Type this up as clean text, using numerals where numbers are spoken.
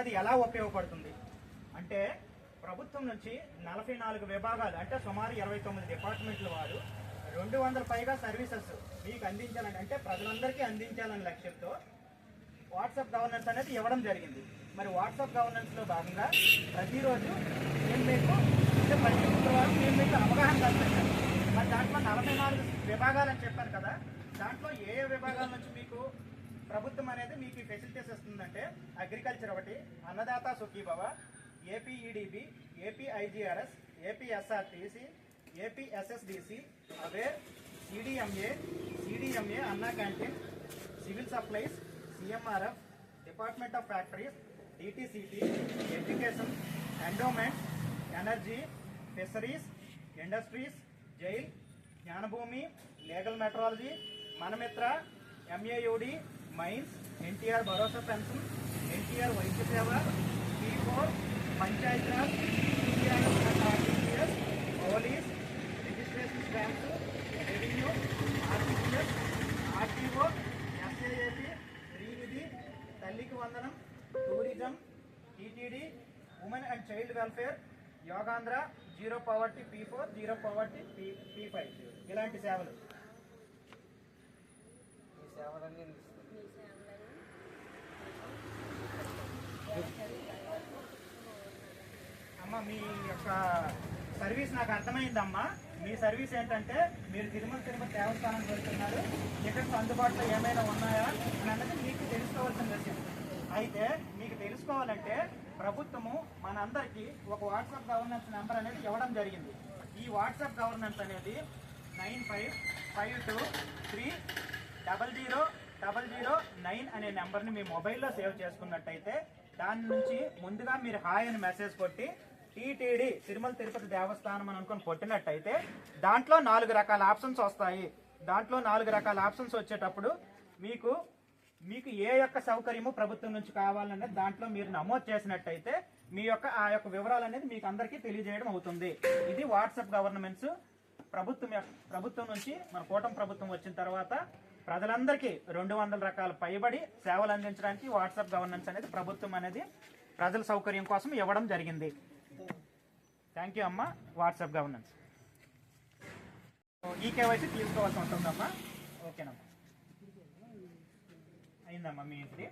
అది ఎలా ఉపయోగపడుతుంది అంటే ప్రభుత్వం నుంచి 44 విభాగాలు అంటే సుమారు 29 డిపార్ట్మెంట్ల వారు 200 పైగా సర్వీసెస్ మీకు అందించాలని అంటే ప్రజలందరికీ అందించాలని లక్ష్యంతో వాట్సాప్ గవర్నెన్స్ అనేది ఇవ్వడం జరిగింది. మరి వాట్సాప్ గవర్నెన్స్లో భాగంగా ప్రతిరోజు నేను మీకు అంటే ప్రతి శుక్రవారం నేను మీకు అవగాహన కల్పించాను. మరి దాంట్లో 44 విభాగాలు అని చెప్పాను కదా, దాంట్లో ఏ విభాగాల నుంచి మీకు ప్రభుత్వం అనేది మీకు ఫెసిలిటీస్ ఇస్తుందంటే అగ్రికల్చర్ ఒకటి, Annadata Sukhibhava, APEDB, APIGRS, APSRTC, APSSDC, aware, CDMA, Anna canteen, civil supplies, CMRF, department of factories, DTCT, education, endowment, energy, fisheries, industries, jail, Gnanabhumi, legal metrology, Manamitra, MAUD, mines, NTR Bharosa pension, NTR Vaidya Seva, P4, Panchayati Raj, police, registration stamps, revenue, RTCS, RTO, SAAP, Srinidhi, తల్లికి వందనం, tourism, TTD, women and child welfare, Yogandhra, zero poverty P4, zero poverty P5 ఇలాంటి సేవలు. ఈ సేవలన్నీ అమ్మ మీ యొక్క service నాకు అర్థమైందమ్మా. మీ service ఏంటంటే మీరు తిరుపతి దేవస్థానానికి వెళ్తున్నారు, టికెట్స్ అందుబాటులో ఏమైనా ఉన్నాయా అని అన్నది మీకు తెలుసుకోవాల్సిన విషయం. అయితే మీకు తెలుసుకోవాలంటే ప్రభుత్వము మనందరికీ ఒక వాట్సాప్ గవర్నెన్స్ నెంబర్ అనేది ఇవ్వడం జరిగింది. ఈ వాట్సాప్ గవర్నెన్స్ అనేది 9552300009 అనే నెంబర్ని మీ మొబైల్లో సేవ్ చేసుకున్నట్టయితే దాని నుంచి ముందుగా మీరు హాయ్ అని మెసేజ్ కొట్టి టీటీడీ తిరుమల తిరుపతి దేవస్థానం అని అనుకుని కొట్టినట్టయితే దాంట్లో 4 రకాల ఆప్షన్స్ వస్తాయి. దాంట్లో 4 రకాల ఆప్షన్స్ వచ్చేటప్పుడు మీకు ఏ యొక్క సౌకర్యము ప్రభుత్వం నుంచి కావాలనేది దాంట్లో మీరు నమోదు చేసినట్టయితే మీ యొక్క ఆ యొక్క వివరాలు అనేది మీకు అందరికీ తెలియజేయడం అవుతుంది. ఇది వాట్సాప్ గవర్నమెంట్స్ ప్రభుత్వం నుంచి మన కూటమి ప్రభుత్వం వచ్చిన తర్వాత ప్రజలందరికీ 200 రకాల పైబడి సేవలు అందించడానికి వాట్సాప్ గవర్నెన్స్ అనేది ప్రభుత్వం అనేది ప్రజల సౌకర్యం కోసం ఇవ్వడం జరిగింది. థ్యాంక్ యూ అమ్మ. వాట్సాప్ గవర్నెన్స్ ఈ కేవైసీ తీసుకోవాల్సి ఉంటుందమ్మా. ఓకేనమ్మా, అయిందమ్మా మీ ఇంటిది.